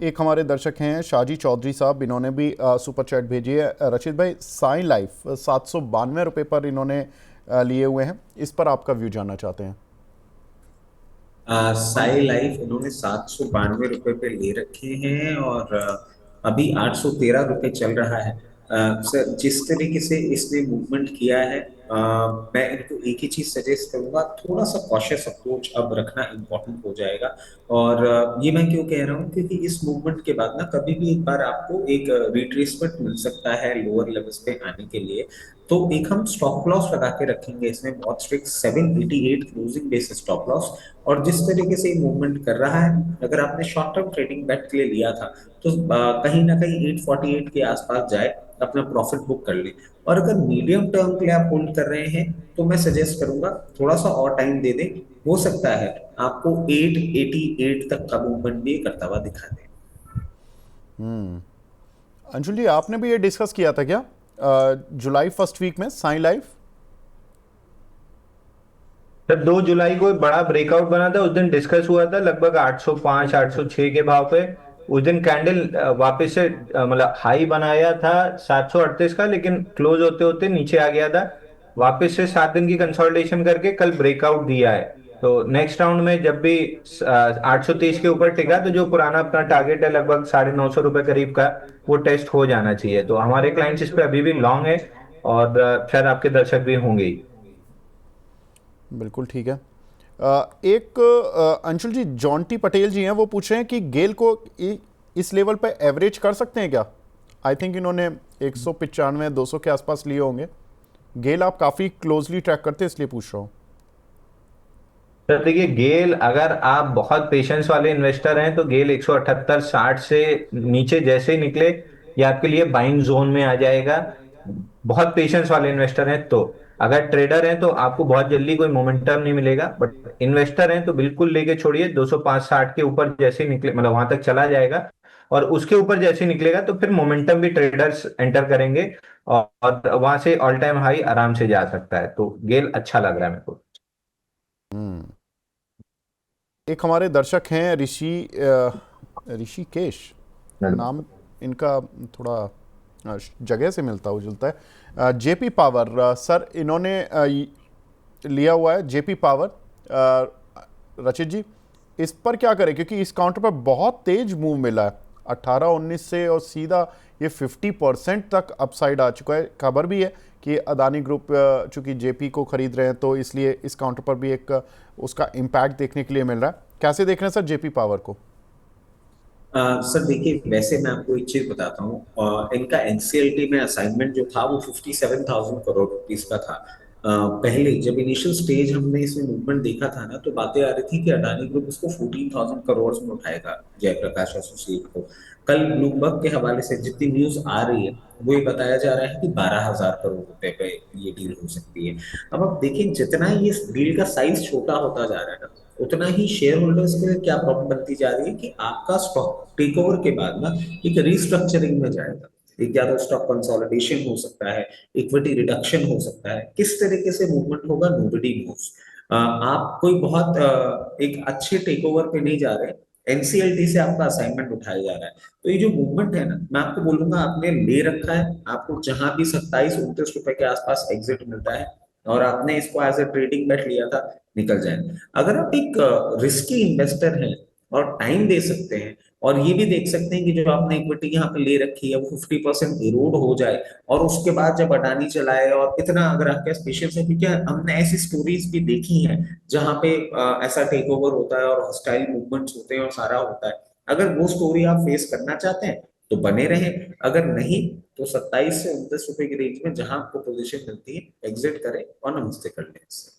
एक हमारे दर्शक हैं शाहजी चौधरी साहब, इन्होंने भी सुपर चैट भेजी है। रशीद भाई, साइन लाइफ 792 रुपये पर इन्होंने लिए हुए हैं, इस पर आपका व्यू जानना चाहते हैं। साई लाइफ इन्होंने 792 रुपए पे ले रखे हैं, और अभी 813 रुपए चल रहा है। सर जिस तरीके से इसने मूवमेंट किया है, मैं इनको एक ही चीज सजेस्ट करूंगा, थोड़ा सा कॉशियस अप्रोच अब रखना इम्पोर्टेंट हो जाएगा। और ये मैं क्यों कह रहा हूँ, क्योंकि इस मूवमेंट के बाद ना कभी भी एक बार आपको एक रिट्रेसमेंट मिल सकता है लोअर लेवल्स पे आने के लिए। तो एक हम स्टॉप लॉस लगा के रखेंगे इसमें, बहुत strict 788 closing basis stop loss. और जिस तरीके से मूवमेंट कर रहा है, अगर आपने शॉर्ट टर्म ट्रेडिंग बेट के लिए लिया था तो कहीं ना कहीं 848 के आसपास जाए, अपना प्रॉफिट बुक कर ले। और अगर मीडियम टर्म के लिए आप होल्ड कर रहे हैं तो मैं सजेस्ट करूंगा थोड़ा सा और टाइम दे दें, हो सकता है आपको 888 तक का मूवमेंट भी करता हुआ दिखा दे। अंशुल जी, आपने भी ये डिस्कस किया था क्या जुलाई फर्स्ट वीक में साइन लाइफ? सर 2 जुलाई को एक बड़ा ब्रेकआउट बना था, उस दिन डिस्कस हुआ था लगभग 805 806 के भाव पे। उस दिन कैंडल वापस से मतलब हाई बनाया था 738 का, लेकिन क्लोज होते होते नीचे आ गया था। वापस से 7 दिन की कंसोलिडेशन करके कल ब्रेकआउट दिया है। तो नेक्स्ट राउंड में जब भी 830 के ऊपर टिका तो जो पुराना अपना टारगेट है लगभग 950 रुपए करीब का, वो टेस्ट हो जाना चाहिए। तो हमारे क्लाइंट्स इस पे अभी भी लॉन्ग है, और शायद आपके दर्शक भी होंगे ही। बिल्कुल ठीक है। एक अंशुल जी, जॉन्टी पटेल जी हैं, वो पूछ रहे हैं कि गेल को इस लेवल पे एवरेज कर सकते हैं क्या? आई थिंक इन्होंने 195 200 के आसपास लिए होंगे। गेल आप काफ़ी क्लोजली ट्रैक करते हैं, इसलिए पूछ रहा हूँ। सर देखिए, गेल अगर आप बहुत पेशेंस वाले इन्वेस्टर हैं तो गेल 178 60 से नीचे जैसे ही निकले, ये आपके लिए बाइंग जोन में आ जाएगा। बहुत पेशेंस वाले इन्वेस्टर हैं तो, अगर ट्रेडर हैं तो आपको बहुत जल्दी कोई मोमेंटम नहीं मिलेगा, बट इन्वेस्टर हैं तो बिल्कुल लेके छोड़िए। 205 60 के ऊपर जैसे ही निकले, मतलब वहां तक चला जाएगा, और उसके ऊपर जैसे ही निकलेगा तो फिर मोमेंटम भी ट्रेडर्स एंटर करेंगे, और वहां से ऑल टाइम हाई आराम से जा सकता है। तो गेल अच्छा लग रहा है मेरे को। एक हमारे दर्शक हैं ऋषिकेश, नाम इनका थोड़ा जगह से मिलता जुलता है। जेपी पावर सर, इन्होंने लिया हुआ है जेपी पावर। रचित जी, इस पर क्या करें, क्योंकि इस काउंटर पर बहुत तेज मूव मिला है 18-19 से, और सीधा ये 50% तक अपसाइड आ चुका है। खबर भी है कि अदानी ग्रुप चूंकि जेपी को खरीद रहे हैं, तो इसलिए इस काउंटर पर भी एक उसका इम्पैक्ट देखने के लिए मिल रहा है। कैसे देख रहे हैं सर जेपी पावर को? सर देखिए, वैसे मैं आपको एक चीज बताता हूँ, इनका एनसीएलटी में असाइनमेंट जो था वो 57,000 करोड़ रुपीस का था। पहले जब इनिशियल स्टेज हमने इसमें मूवमेंट देखा था ना, तो बातें आ रही थी कि अडानी ग्रुप इसको 14,000 करोड़ में उठाएगा, जयप्रकाश एसोसिएट को। कल ब्लूमबर्ग के हवाले से जितनी न्यूज आ रही है वो ये बताया जा रहा है कि 12,000 करोड़ रुपए पे ये डील हो सकती है। अब आप देखिए, जितना ये डील का साइज छोटा होता जा रहा है ना, उतना ही शेयर होल्डर्स के लिए क्या प्रॉब्लम बनती जा रही है कि आपका स्टॉक टेक ओवर के बाद ना एक रीस्ट्रक्चरिंग में जाएगा। एक या तो स्टॉक कंसोलिडेशन हो सकता है, इक्विटी रिडक्शन हो सकता है। किस तरीके से मूवमेंट होगा, नोबडी नोस। आप कोई बहुत एक अच्छे टेक ओवर पे नहीं जा रहे, एनसीएलटी से आपका असाइनमेंट उठाया जा रहा है। तो ये जो मूवमेंट है ना, मैं आपको बोलूंगा, आपने ले रखा है, आपको जहां भी 27-29 रुपए के आसपास एग्जिट मिलता है और आपने इसको एज ए ट्रेडिंग बेट लिया था, निकल जाए। अगर आप एक रिस्की इन्वेस्टर हैं और टाइम दे सकते हैं, और ये भी देख सकते हैं कि जो आपने इक्विटी यहाँ पे ले रखी है वो 50% इरोड हो जाए, और उसके बाद जब अडानी चलाए, और इतना अगर आपके पास पेशेंस है, क्योंकि हमने ऐसी स्टोरीज भी देखी हैं जहां पे ऐसा टेक ओवर होता है और हॉस्टाइल मूवमेंट्स होते हैं और सारा होता है। अगर वो स्टोरी आप फेस करना चाहते हैं तो बने रहें, अगर नहीं तो 27 से 29 रुपए की रेंज में जहां आपको पोजीशन मिलती है एग्जिट करें और नमस्ते कर लें इससे।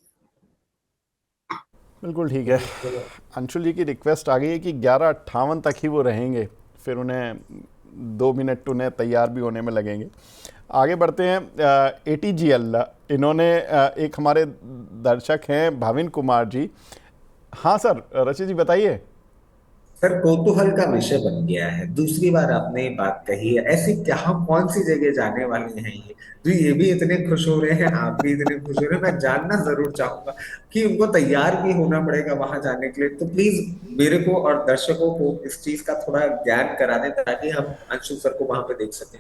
बिल्कुल ठीक है। अंशुल जी की रिक्वेस्ट आ गई है कि 11:58 तक ही वो रहेंगे, फिर उन्हें 2 मिनट उन्हें तैयार भी होने में लगेंगे। आगे बढ़ते हैं। ATGL, इन्होंने एक हमारे दर्शक हैं भाविन कुमार जी। हाँ सर, रचित जी बताइए। सर, कौतूहल का विषय बन गया है, दूसरी बार आपने ये बात कही है। ऐसी क्या, कौन सी जगह जाने वाले हैं ये, जो ये भी इतने खुश हो रहे हैं, आप भी इतने खुश हो रहे हैं। मैं जानना जरूर चाहूंगा कि उनको तैयार भी होना पड़ेगा वहां जाने के लिए। तो प्लीज मेरे को और दर्शकों को इस चीज का थोड़ा ज्ञान करा दें, ताकि हम अंशु सर को वहां पे देख सकें।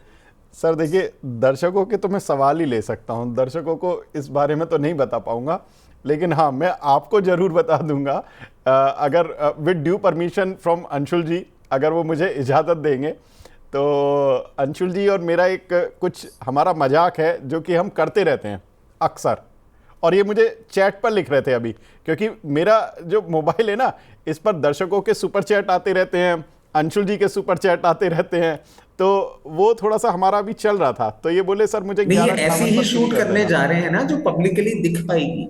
सर देखिए, दर्शकों के तो मैं सवाल ही ले सकता हूं, दर्शकों को इस बारे में तो नहीं बता पाऊंगा, लेकिन हाँ मैं आपको जरूर बता दूंगा, अगर with due permission from Anshul ji, अगर वो मुझे इजाज़त देंगे तो। अंशुल जी और मेरा एक कुछ हमारा मजाक है जो कि हम करते रहते हैं अक्सर, और ये मुझे चैट पर लिख रहे थे अभी, क्योंकि मेरा जो मोबाइल है ना, इस पर दर्शकों के सुपर चैट आते रहते हैं, अंशुल जी के सुपर चैट आते रहते हैं, तो वो थोड़ा सा हमारा भी चल रहा था। तो ये बोले सर मुझे नहीं, ये 11:58 ऐसी ही पर शुरू शूट कर करने देना। जा रहे हैं ना जो पब्लिकली दिख पाएगी।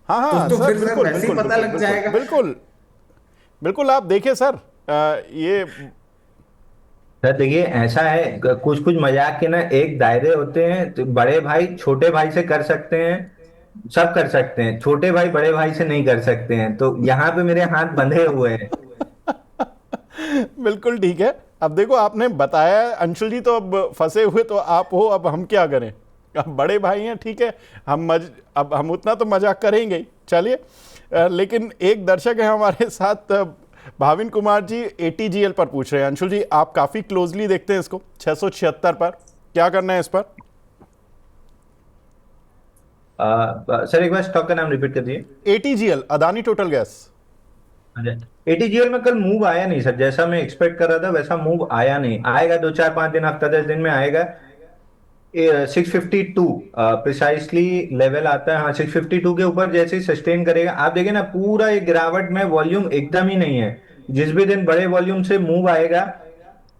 हाँ हाँ तो सर, फिर सर बिल्कुल वैसे ही बिल्कुल पता बिल्कुल लग बिल्कुल जाएगा। बिल्कुल बिल्कुल। आप देखिए सर, ये सर देखिए, ऐसा है, कुछ कुछ मजाक के ना एक दायरे होते हैं। तो बड़े भाई छोटे भाई से कर सकते हैं, सब कर सकते हैं, छोटे भाई बड़े भाई से नहीं कर सकते हैं। तो यहाँ पे मेरे हाथ बंधे हुए हैं। बिल्कुल ठीक है। अब देखो, आपने बताया अंशुल जी, तो अब फंसे हुए तो आप हो, अब हम क्या करें। अब बड़े भाई हैं, ठीक है, अब हम उतना तो मजाक करेंगे ही, चलिए। लेकिन एक दर्शक है हमारे साथ, भाविन कुमार जी ATGL पर पूछ रहे हैं। अंशुल जी, आप काफी क्लोजली देखते हैं इसको, 676 पर क्या करना है इस पर। सर एक बार स्टॉक का नाम रिपीट कर दिए। ATGL, Adani total gas. ATGL में कल मूव आया नहीं सर, जैसा मैं एक्सपेक्ट कर रहा था वैसा मूव आया नहीं। आएगा 2 4 5 दिन, हफ्ता 10 दिन में आएगा। 652 प्रिसाइसली लेवल आता है। हाँ, 652 के ऊपर जैसे ही सस्टेन करेगा, आप देखिए ना पूरा एक गिरावट में, वॉल्यूम एकदम ही नहीं है। जिस भी दिन बड़े वॉल्यूम से मूव आएगा,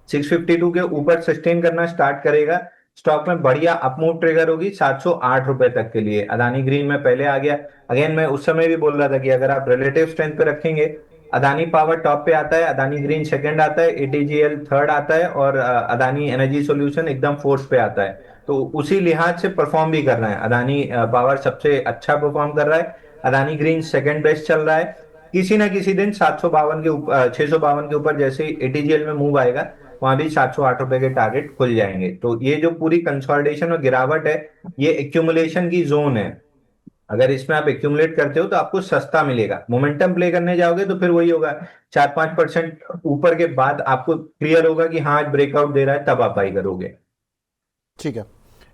652 के ऊपर सस्टेन करना स्टार्ट करेगा, स्टॉक में बढ़िया अपमूव ट्रिगर होगी 708 रुपए तक के लिए। अदानी ग्रीन में पहले आ गया। अगेन मैं उस समय भी बोल रहा था कि अगर आप रिलेटिव स्ट्रेंथ पे रखेंगे, अदानी पावर टॉप पे आता है, अदानी ग्रीन सेकंड आता है, एटीजीएल थर्ड आता है, और अदानी एनर्जी सॉल्यूशन एकदम फोर्थ पे आता है। तो उसी लिहाज से परफॉर्म भी कर रहा है। अदानी पावर सबसे अच्छा परफॉर्म कर रहा है, अदानी ग्रीन सेकंड बेस्ट चल रहा है। किसी ना किसी दिन 752 के ऊपर, 652 के ऊपर जैसे ही एटीजीएल में मूव आएगा, वहां भी 708 रुपए के टारगेट खुल जाएंगे। तो ये जो पूरी कंसोलिडेशन और गिरावट है, ये एक्यूमुलेशन की जोन है। अगर इसमें आप एक्यूमुलेट करते हो तो आपको सस्ता मिलेगा। मोमेंटम प्ले करने जाओगे तो फिर वही होगा, 4 5% ऊपर के बाद आपको क्लियर होगा कि हाँ आज ब्रेकआउट दे रहा है, तब आप बाई करोगे। ठीक है।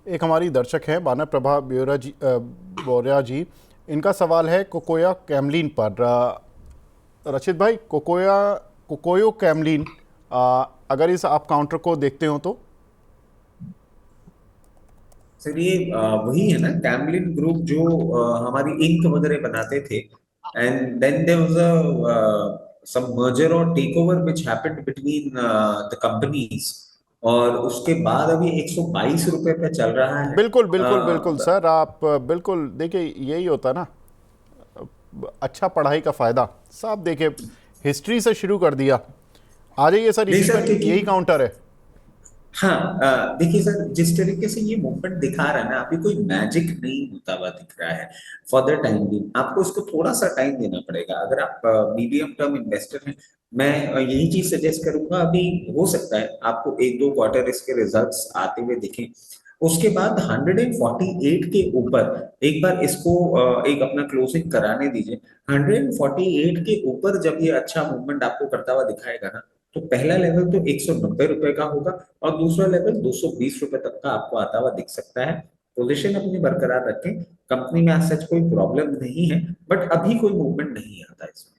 एक हमारी दर्शक है बाना प्रभा बोरिया जी, इनका सवाल है कोकोया कैमलिन पर। रचित भाई, कोकोयो कैमलिन, अगर इस आप काउंटर को देखते हो तो। सर ये वही है ना, कैमलिन ग्रुप जो हमारी इंक वगैरह बनाते थे, and then there was a some merger और takeover which happened between the companies, और उसके बाद अभी 122 रुपए पे चल रहा है। बिल्कुल बिल्कुल बिल्कुल सर, आप बिल्कुल देखिए, यही होता ना अच्छा पढ़ाई का फ़ायदा। साहब देखिए, हिस्ट्री से शुरू कर दिया। आ जाइए सर, नहीं इसी सर, पर क्योंकि यही काउंटर है। हाँ, देखिए सर, जिस तरीके से ये मूवमेंट दिखा रहा है ना, अभी कोई मैजिक नहीं होता हुआ दिख रहा है। फॉर द टाइम भी आपको इसको थोड़ा सा टाइम देना पड़ेगा अगर आप मीडियम टर्म इन्वेस्टर हैं। मैं यही चीज सजेस्ट करूंगा, अभी हो सकता है आपको एक दो क्वार्टर इसके रिजल्ट्स आते हुए दिखें। उसके बाद 148 के ऊपर एक बार इसको एक अपना क्लोजिंग कराने दीजिए। 148 के ऊपर जब ये अच्छा मूवमेंट आपको करता हुआ दिखाएगा ना, तो पहला लेवल तो 190 रुपए का होगा, और दूसरा लेवल 220 रुपए तक का आपको आता हुआ दिख सकता है। पोजीशन अपनी बरकरार रखें। कंपनी में आज सच कोई प्रॉब्लम नहीं है, बट अभी कोई मूवमेंट नहीं आता इसमें।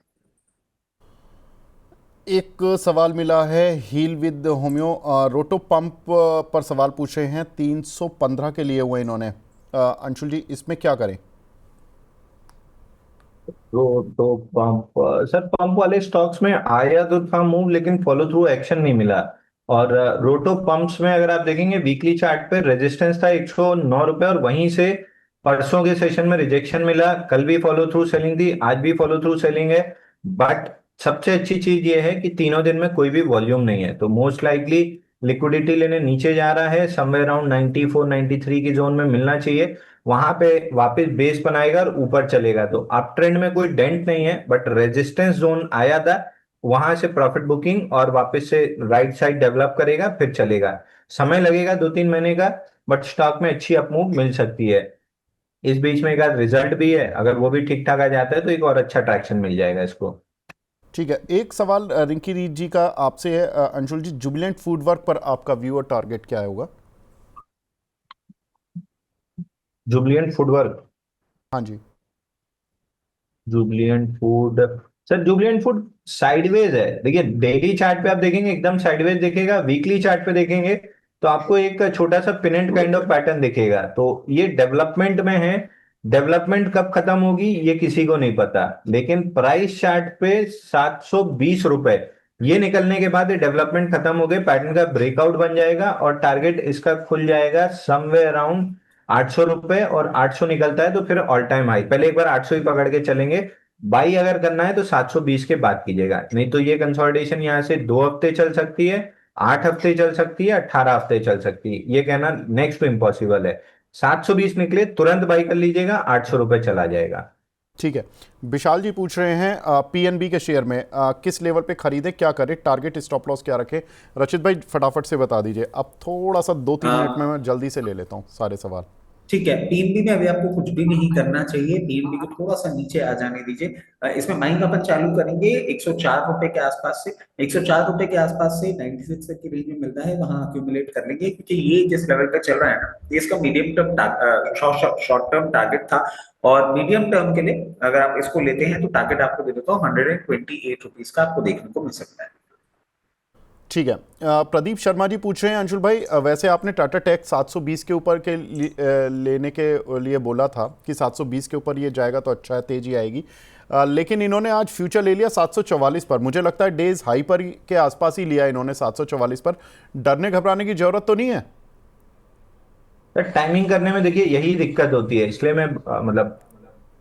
एक सवाल मिला है हील विद होम्यो, रोटो पंप पर सवाल पूछे हैं, 315 के लिए हुए इन्होंने। अंशुल जी, इसमें क्या करें? तो पंप, सर पंप वाले स्टॉक्स में आया तो था मूव, लेकिन फॉलो थ्रू एक्शन नहीं मिला। और रोटो पंप्स में अगर आप देखेंगे वीकली चार्ट पे रेजिस्टेंस था 109 रुपए, और वहीं से परसों के सेशन में रिजेक्शन मिला। कल भी फॉलो थ्रू सेलिंग थी, आज भी फॉलो थ्रू सेलिंग है। बट सबसे अच्छी चीज ये है कि तीनों दिन में कोई भी वॉल्यूम नहीं है, तो मोस्ट लाइकली लिक्विडिटी लेने नीचे जा रहा है, समवेयर अराउंड 94 93 की जोन में मिलना चाहिए। वहां पे वापस बेस बनाएगा और ऊपर चलेगा, तो अप ट्रेंड में कोई डेंट नहीं है, बट रेजिस्टेंस जोन आया था, वहां से प्रॉफिट बुकिंग और वापस से राइट साइड डेवलप करेगा, फिर चलेगा। समय लगेगा 2-3 महीने का, बट स्टॉक में अच्छी अपमूव मिल सकती है। इस बीच में एक आध रिजल्ट भी है, अगर वो भी ठीक ठाक आ जाता है तो एक और अच्छा ट्रैक्शन मिल जाएगा इसको। ठीक है, एक सवाल रिंकी रीत जी का आपसे है। अंशुल जी, जुबिलेंट फूडवर्क पर आपका व्यू और टारगेट क्या होगा? जुबलियंट फूडवर्क, हाँ जी। Jubilant food, sir Jubilant food sideways है। देखिए डेली चार्ट पे आप देखेंगे एकदम साइडवेज दिखेगा, वीकली चार्ट पे देखेंगे तो आपको एक छोटा सा पिनेंट काइंड ऑफ पैटर्न दिखेगा, तो ये डेवलपमेंट में है। डेवलपमेंट कब खत्म होगी ये किसी को नहीं पता, लेकिन प्राइस चार्ट पे 720 रुपए ये निकलने के बाद ये डेवलपमेंट खत्म हो गए, पैटर्न का ब्रेकआउट बन जाएगा और टारगेट इसका खुल जाएगा समवेयर अराउंड 800 रुपए। और 800 निकलता है तो फिर ऑल टाइम हाई, पहले एक बार 800 ही पकड़ के चलेंगे। बाई अगर करना है तो 720 के बाद कीजिएगा, नहीं तो ये कंसोलिडेशन यहाँ से 2 हफ्ते चल सकती है, 8 हफ्ते चल सकती है, 18 हफ्ते चल सकती है, ये कहना नेक्स्ट तो इम्पॉसिबल है। 720 निकले तुरंत बाई कर लीजिएगा, 800 रुपए चला जाएगा। ठीक है, विशाल जी पूछ रहे हैं पीएनबी के शेयर में किस लेवल पे खरीदें, क्या करें, टारगेट स्टॉप लॉस क्या रखें? रचित भाई फटाफट से बता दीजिए, अब थोड़ा सा 2-3 मिनट में मैं जल्दी से ले लेता हूँ सारे सवाल। ठीक है, पीएनबी में अभी आपको कुछ भी नहीं करना चाहिए, पीएनबी को थोड़ा सा नीचे आ जाने दीजिए। इसमें बाइंग अपन चालू करेंगे 104 रुपए के आसपास से। 104 रुपए के आसपास से 96 तक की रेंज में मिलता है, वहां अक्यूमुलेट कर लेंगे, क्योंकि ये जिस लेवल पे चल रहा है ना, ये इसका medium term short term target था। और मीडियम टर्म के लिए अगर आप इसको लेते हैं तो टारगेट आपको दे देता हूँ 128 रुपीज का, आपको देखने को मिल सकता है। ठीक है, प्रदीप शर्मा जी पूछ रहे हैं अंशुल भाई, वैसे आपने टाटा टेक 720 के ऊपर के लेने के लिए बोला था कि 720 के ऊपर ये जाएगा तो अच्छा है, तेजी आएगी, लेकिन इन्होंने आज फ्यूचर ले लिया 744 पर। मुझे लगता है डेज हाई पर के आसपास ही लिया इन्होंने 744 पर। डरने घबराने की जरूरत तो नहीं है? सर टाइमिंग करने में देखिए यही दिक्कत होती है, इसलिए मैं मतलब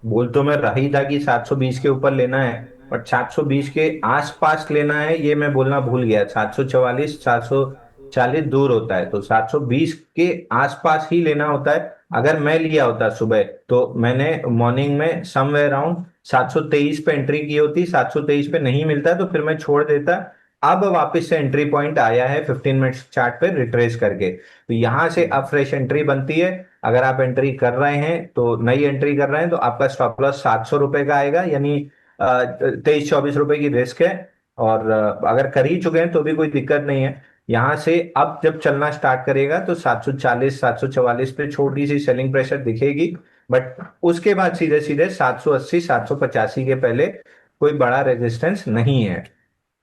बोल तो मैं रही था कि 720 के ऊपर लेना है, बट 720 के आसपास लेना है ये मैं बोलना भूल गया। 744 740 दूर होता है, तो 720 के आसपास ही लेना होता है। अगर मैं लिया होता सुबह तो मैंने मॉर्निंग में समवेयर अराउंड 723 पे एंट्री की होती, 723 पे नहीं मिलता तो फिर मैं छोड़ देता। अब वापस से एंट्री पॉइंट आया है 15 मिनट चार्ट पे रिट्रेस करके, तो यहां से अब फ्रेश एंट्री बनती है। अगर आप एंट्री कर रहे हैं तो नई एंट्री कर रहे हैं तो आपका स्टॉप लॉस 700 रुपए का आएगा, यानी 23-24 रुपए की रिस्क है। और अगर कर ही चुके हैं तो भी कोई दिक्कत नहीं है। यहां से अब जब चलना स्टार्ट करेगा तो 740 744 पे छोटी सी सेलिंग प्रेशर दिखेगी, बट उसके बाद सीधे सीधे 780 785 के पहले कोई बड़ा रेजिस्टेंस नहीं है।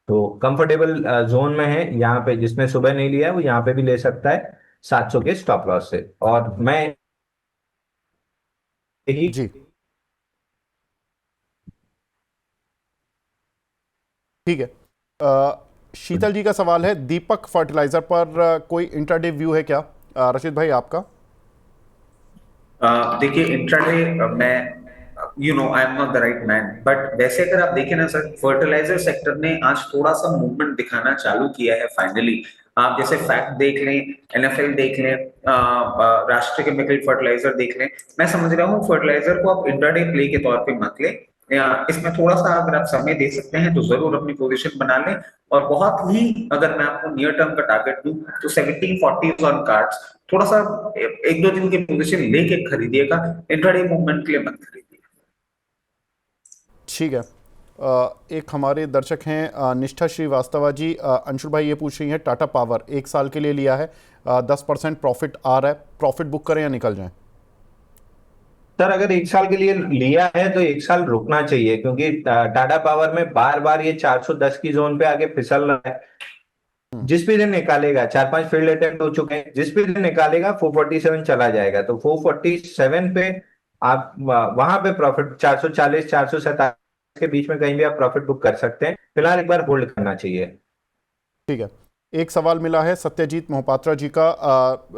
तो कंफर्टेबल जोन में है यहाँ पे, जिसने सुबह नहीं लिया है वो यहाँ पे भी ले सकता है 700 के स्टॉप लॉस से। और मैं यही जी ठीक है। शीतल जी का सवाल है दीपक फर्टिलाइजर पर कोई इंट्राडे व्यू है क्या? रशीद भाई आपका। देखिए इंट्राडे मैं I am not the right man, but वैसे अगर आप देखें ना सर, फर्टिलाइजर सेक्टर ने आज थोड़ा सा मूवमेंट दिखाना चालू किया है फाइनली। आप जैसे फैक्ट देख लें, एनएफएल देख लें, राष्ट्रीय केमिकल फर्टिलाइजर देख लें, मैं समझ रहा हूँ फर्टिलाइजर को आप इंट्राडे प्ले के तौर पे मत लें। इसमें थोड़ा सा अगर आप समय दे सकते हैं तो जरूर अपनी पोजीशन बना लें। और बहुत ही अगर मैं आपको नियर टर्म का टारगेट दूं तो 1740 ऑन कार्ड्स, थोड़ा सा एक दो दिन की पोजीशन लेके खरीदिएगा, इंट्राडे मूवमेंट के लिए मत खरीदिए। ठीक है। एक हमारे दर्शक हैं निष्ठा श्रीवास्तवा जी, अंशुल भाई ये पूछ रही हैं टाटा पावर 1 साल के लिए लिया है, 10% प्रॉफिट आ रहा है, प्रॉफिट बुक करें या निकल जाएं? सर अगर 1 साल के लिए लिया है तो 1 साल रुकना चाहिए, क्योंकि टाटा पावर में बार बार ये 410 की जोन पे आके फिसल रहा है। जिस भी दिन निकालेगा, 4-5 फील्ड अटेम्प्ट हो चुके हैं, जिस भी दिन निकालेगा 447 चला जाएगा, तो 447 पे आप वहां पे प्रॉफिट 440 447 के बीच में कहीं भी आप प्रॉफिट बुक कर सकते हैं। फिलहाल एक बार होल्ड करना चाहिए। ठीक है। एक सवाल मिला है सत्यजीत मोहपात्रा जी का,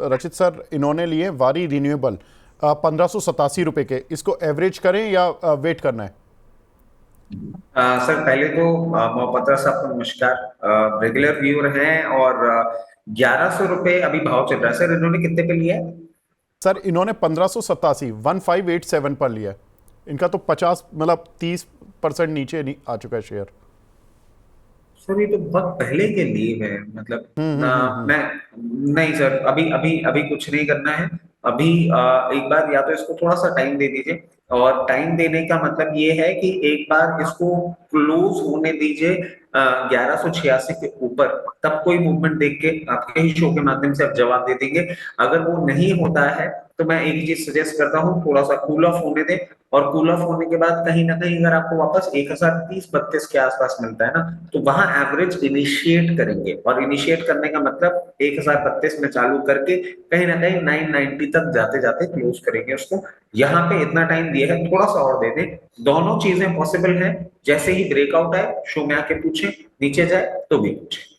रचित सर इन्होंने लिए वारी रिन्यूएबल 1587 रुपए के, इसको एवरेज करें या वेट करना है? सर पहले तो मोहपत्रा साहब को नमस्कार, रेगुलर व्यूअर हैं और 1100 रुपए अभी भाव चल रहा है। सर इन्होंने कितने पे लिया है? सर इन्होंने 1587 1587 पर लिया है। इनका तो 50 मतलब 30% नीचे नहीं आ चुका है शेयर। सर ये तो बहुत पहले के लिए है, मतलब मैं नहीं सर, अभी अभी अभी कुछ नहीं करना है। अभी एक बार या तो इसको थोड़ा सा टाइम दे दीजिए, और टाइम देने का मतलब ये है कि एक बार इसको क्लोज होने दीजिए 1186 के ऊपर, तब कोई मूवमेंट देख के आपके ही शो के माध्यम से आप जवाब दे देंगे। अगर वो नहीं होता है तो मैं एक चीज सजेस्ट करता हूँ, थोड़ा सा कूल ऑफ होने दें, और कूल ऑफ होने के बाद कहीं ना कहीं अगर आपको वापस 1030-32 के आसपास मिलता है ना, तो वहां एवरेज इनिशिएट करेंगे। और इनिशिएट करने का मतलब 1032 में चालू करके कहीं ना कहीं 990 तक जाते जाते क्लोज करेंगे उसको। यहाँ पे इतना टाइम दिया है, थोड़ा सा और दे दें, दोनों चीजें पॉसिबल है। जैसे ही ब्रेकआउट आए शो में आके पूछें, नीचे जाए तो भी पूछें।